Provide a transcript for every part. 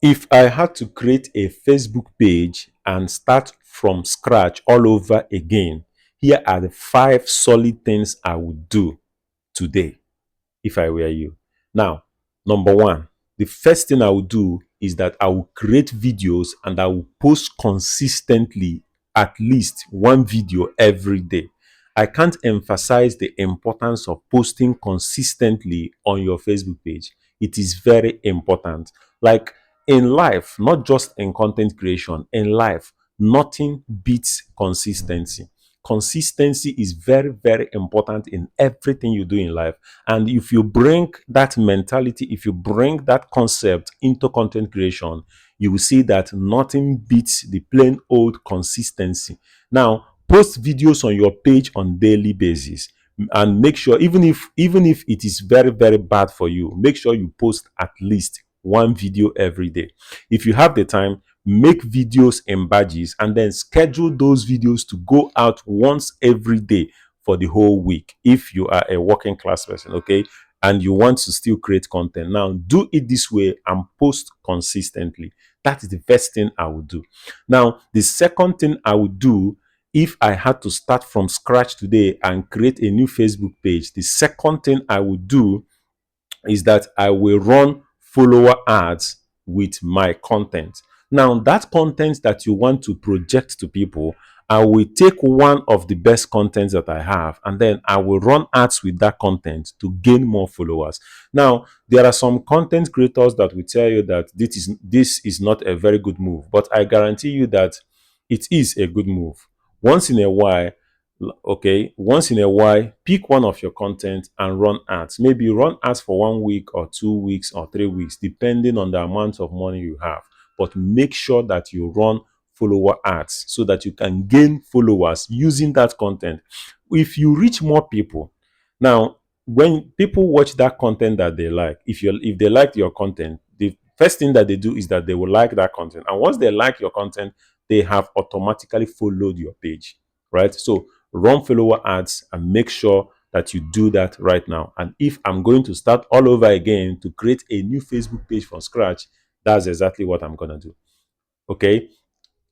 If I had to create a Facebook page and start from scratch all over again, here are the 5 solid things I would do today if I were you. Now, number one, the first thing I will do is that I will create videos and I will post consistently at least one video every day. I can't emphasize the importance of posting consistently on your Facebook page. It is very important. Like in life, not just in content creation, in life, nothing beats consistency. Consistency is very, very important in everything you do in life. And if you bring that mentality, if you bring that concept into content creation, you will see that nothing beats the plain old consistency. Now, post videos on your page on daily basis and make sure, even if it is very, very bad for you, make sure you post at least one video every day. If you have the time, make videos in badges and then schedule those videos to go out once every day for the whole week if you are a working class person, okay, and you want to still create content. Now do it this way and post consistently. That is the first thing I would do. Now the second thing I would do, if I had to start from scratch today and create a new Facebook page, the second thing I would do is that I will run follower ads with my content. Now, that content that you want to project to people, I will take one of the best contents that I have and then I will run ads with that content to gain more followers. Now, there are some content creators that will tell you that this is not a very good move, but I guarantee you that it is a good move. Once in a while, okay, once in a while, pick one of your content and run ads. Maybe run ads for 1 week or 2 weeks or 3 weeks, depending on the amount of money you have. But make sure that you run follower ads so that you can gain followers using that content. If you reach more people, now when people watch that content that they like, if they like your content, the first thing that they do is that they will like that content. And once they like your content, they have automatically followed your page, right? So run follower ads and make sure that you do that right now. And if I'm going to start all over again to create a new Facebook page from scratch, that's exactly what I'm going to do. Okay.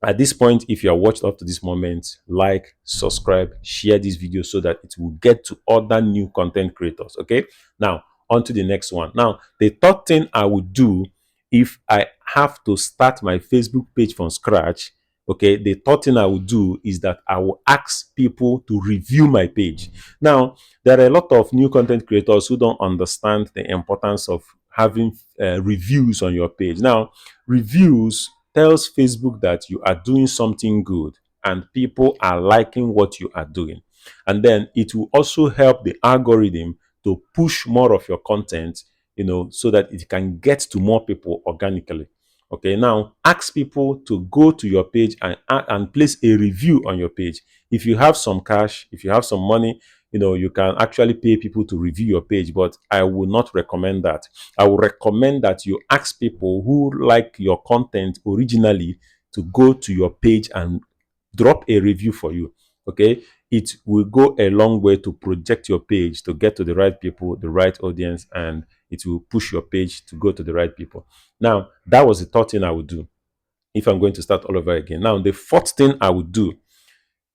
At this point, if you are watched up to this moment, like, subscribe, share this video so that it will get to other new content creators. Okay. Now, on to the next one. Now, the third thing I would do if I have to start my Facebook page from scratch, okay, the third thing I would do is that I will ask people to review my page. Now, there are a lot of new content creators who don't understand the importance of having reviews on your page. Now, reviews tells Facebook that you are doing something good and people are liking what you are doing. And then it will also help the algorithm to push more of your content, so that it can get to more people organically. Okay, now ask people to go to your page and place a review on your page. If you have some cash, if you have some money, you can actually pay people to review your page, but I will not recommend that. I will recommend that you ask people who like your content originally to go to your page and drop a review for you. Okay, it will go a long way to project your page to get to the right people, the right audience, and it will push your page to go to the right people. Now, that was the third thing I would do if I'm going to start all over again. Now, the fourth thing I would do,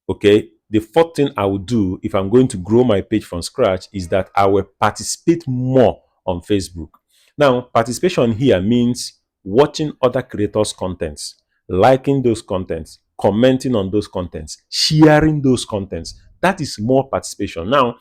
okay, the fourth thing I would do if I'm going to grow my page from scratch is that I will participate more on Facebook. Now, participation here means watching other creators' contents, liking those contents, commenting on those contents, sharing those contents. That is more participation. Now,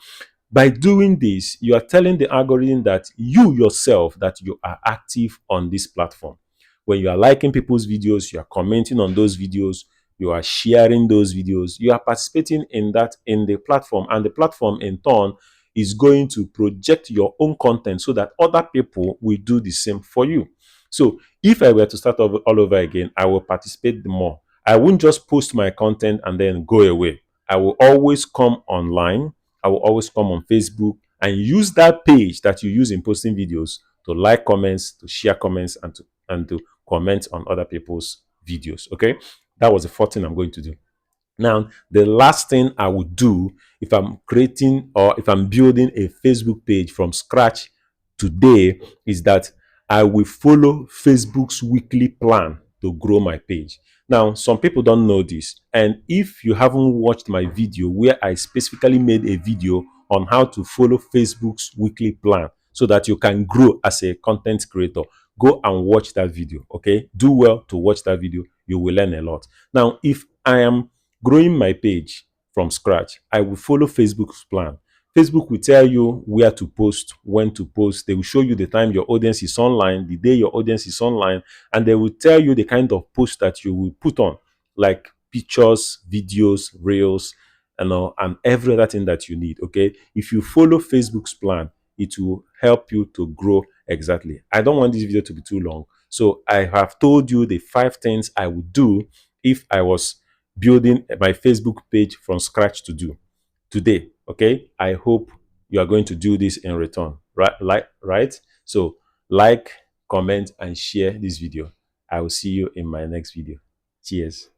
by doing this, you are telling the algorithm that you yourself, that you are active on this platform. When you are liking people's videos, you are commenting on those videos, you are sharing those videos, you are participating in that, in the platform, and the platform in turn is going to project your own content so that other people will do the same for you. So if I were to start all over again, I will participate more. I won't just post my content and then go away. I will always come online. I will always come on Facebook and use that page that you use in posting videos to like comments, to share comments, and to comment on other people's videos. Okay, that was the fourth thing I'm going to do. Now, the last thing I would do if I'm creating or if I'm building a Facebook page from scratch today is that I will follow Facebook's weekly plan to grow my page. Now, some people don't know this. And if you haven't watched my video where I specifically made a video on how to follow Facebook's weekly plan so that you can grow as a content creator, go and watch that video. Okay. Do well to watch that video. You will learn a lot. Now, if I am growing my page from scratch, I will follow Facebook's plan. Facebook will tell you where to post, when to post. They will show you the time your audience is online, the day your audience is online, and they will tell you the kind of post that you will put on, like pictures, videos, reels, and every other thing that you need. Okay. If you follow Facebook's plan, it will help you to grow exactly. I don't want this video to be too long. So I have told you the 5 things I would do if I was building my Facebook page from scratch to do today. Okay. I hope you are going to do this in return. Right? So like, comment, and share this video. I will see you in my next video. Cheers.